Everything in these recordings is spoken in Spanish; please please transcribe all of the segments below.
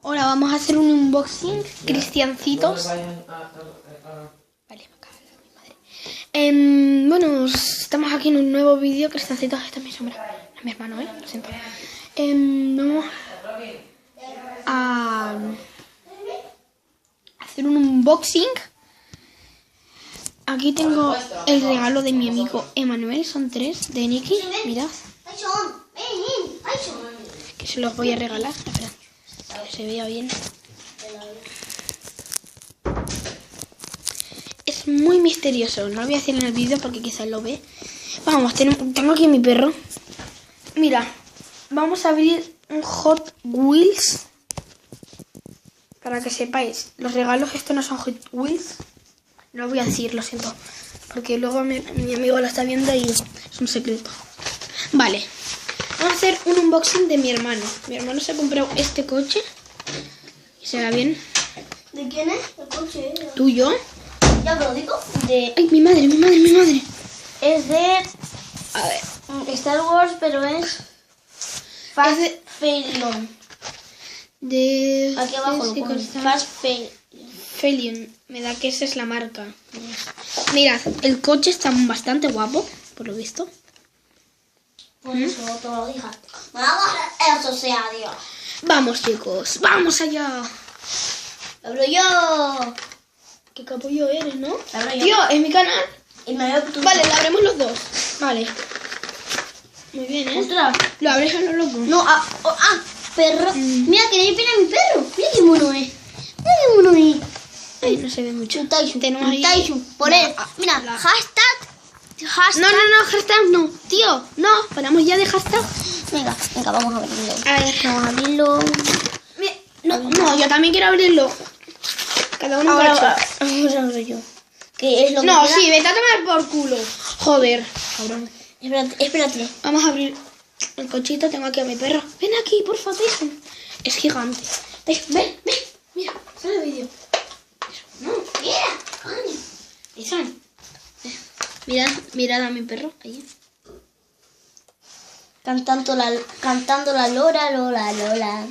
Ahora vamos a hacer un unboxing, cristiancitos. Vale, me cago en mi madre. Bueno, estamos aquí en un nuevo vídeo, cristiancitos. Esta es mi sombra, no es mi hermano, lo siento. Vamos a hacer un unboxing. Aquí tengo el regalo de mi amigo Emanuel, son 3 de Nicky, mirad. Que se los voy a regalar, espera, que se vea bien. Es muy misterioso, no lo voy a hacer en el vídeo porque quizás lo ve. Vamos, tengo aquí a mi perro. Mira, vamos a abrir un Hot Wheels. Para que sepáis, los regalos estos no son Hot Wheels. No lo voy a decir, lo siento. Porque luego mi amigo lo está viendo y es un secreto. Vale. Vamos a hacer un unboxing de mi hermano. Mi hermano se ha comprado este coche. Y se ve bien. ¿De quién es el coche? ¿Tuyo? Ya te lo digo. Ay, mi madre. Es de... A ver. Star Wars, pero es... Fast Felion. De... Aquí abajo lo pone. Fast Felion. Me da que esa es la marca. Mirad, el coche está bastante guapo, por lo visto. Por eso te lo dije. Vamos, eso sea Dios. Vamos, chicos, vamos allá. Lo abro yo. Qué capullo eres, ¿no? Lo abro yo. Tío, es mi canal. Y me veo tú. Vale, lo abrimos los dos. Vale. Muy bien, ¿eh? Ostras. Lo abres a lo loco. No, perro. Mira que ahí viene mi perro. Mira qué mono es. Mira qué mono es. Ay, no se ve mucho. Un Taisu. Tenemos ahí... Por él. Mira, hashtag. No, hashtag no. Tío, no. Paramos ya de hashtag. Venga, vamos a abrirlo. A ver. Vamos a abrirlo. No, yo también quiero abrirlo. Cada uno Ahora un cacho. vamos a abrir yo. ¿Qué es lo No, que queda? sí, vete a tomar por culo. Joder. Cabrón. Espérate. Vamos a abrir el cochito. Tengo aquí a mi perro. Ven aquí, por favor, Tyson. Es gigante. Tyson, ven. Mira, sale el vídeo. No, mira, coño. Tyson. Mirad a mi perro. Ahí. Cantando la Lola.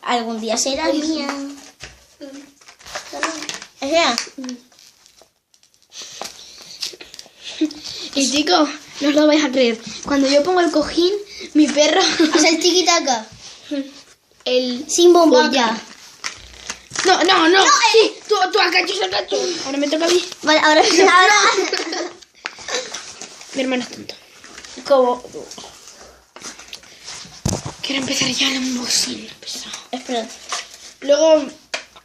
Algún día será mía. Espera. Y chicos, no os lo vais a creer. Cuando yo pongo el cojín, mi perro Hace el tiquitaca. el... Sin bombaca. No. Sí, tú acacho. Ahora me toca a mí. Vale, ahora. Mi hermano es tonto. ¿Cómo? Quiero empezar ya el unboxing. Espérate. Luego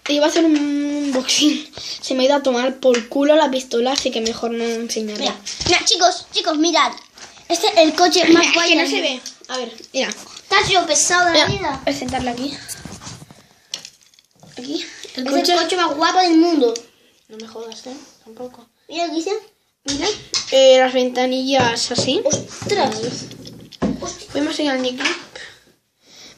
iba a hacer un unboxing. Se me ha ido a tomar por culo la pistola, así que mejor no enseñaré. Mira, chicos, mirad. Este es el coche más guay. Que no se ve. A ver, mira. Estás yo pesado de la Mira, vida. voy a sentarla aquí. Aquí. El Es el coche más guapo del mundo. No me jodas, tampoco. Mira, ¿qué dice? Mira. Las ventanillas así. ¡Ostras! Fuimos en el Nicky.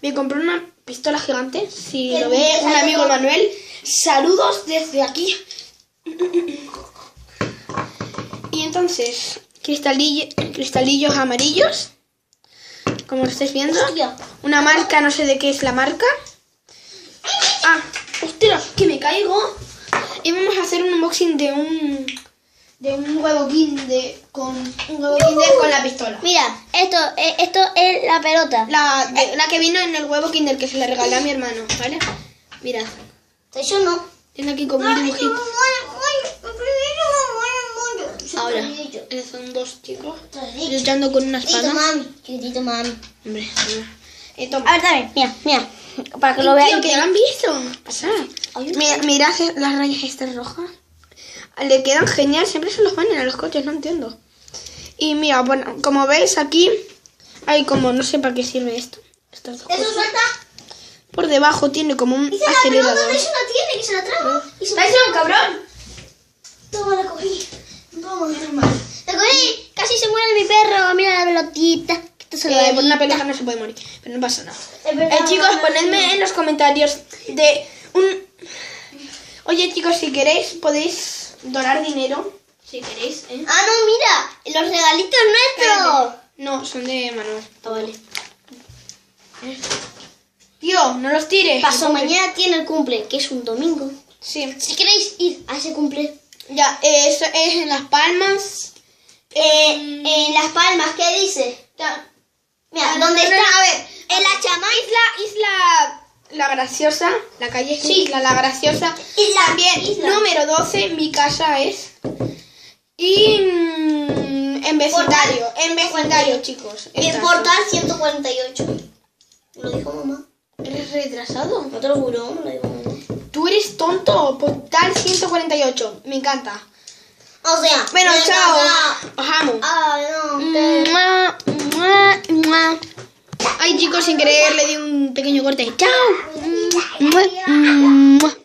Me compré una pistola gigante. Si Qué lo ve un bien. amigo Manuel. Saludos desde aquí. Y entonces, cristalillos amarillos. Como lo estáis viendo. Hostia. Una marca, no sé de qué es la marca. ¡Ostras! ¡Que me caigo! Y vamos a hacer un unboxing de un huevo Kinder con la pistola. Mira, esto es la pelota. La que vino en el huevo Kinder que se le regalé a mi hermano, ¿vale? Mira, Eso no. tiene aquí como un dibujito. Ahora, son 2 chicos luchando con una espada. Chiquitito mami. Hombre, A ver, dame, mira. Para que lo vean. Tío, que lo han visto. Pasa. Mirad las rayas estas rojas. Le quedan genial, siempre se los ponen a los coches, no entiendo. Y mira, bueno, como veis aquí hay como, no sé para qué sirve esto. Estas dos ¿Eso cosas. suelta? Por debajo tiene como un acelerador. Eso la tiene, que se la trago. ¡Tyson, cabrón! Toma, la cogí. Toma, la cogí. Casi se muere mi perro. Mira la pelotita. Por una pelota no se puede morir, pero no pasa nada. Chicos, ponedme en los comentarios de un... Oye, chicos, si queréis, podéis donar dinero. Si queréis, ¿eh? Ah, no, mira. Los regalitos nuestros. No, son de Manuel. Ah, vale. Tío, no los tires. Paso mañana tiene el cumple, que es un domingo. Sí. Si queréis ir a ese cumple. Ya, eso es en Las Palmas. En Las Palmas, ¿qué dice? Mira, ¿dónde está? A ver, En la chamán. Isla La Graciosa, la calle es Isla La Graciosa. También, número 12, mi casa es. Y en vecindario, chicos. En Portal 148. Lo dijo mamá. ¿Eres retrasado? No te lo juro, me lo dijo mamá. ¿Tú eres tonto? Portal 148, me encanta. O sea, Bueno, me chao. encanta. Os amo. Ay, no. Mua, mua, mua. Ay, chicos, sin querer le di un pequeño corte. ¡Chao! Mua, mua.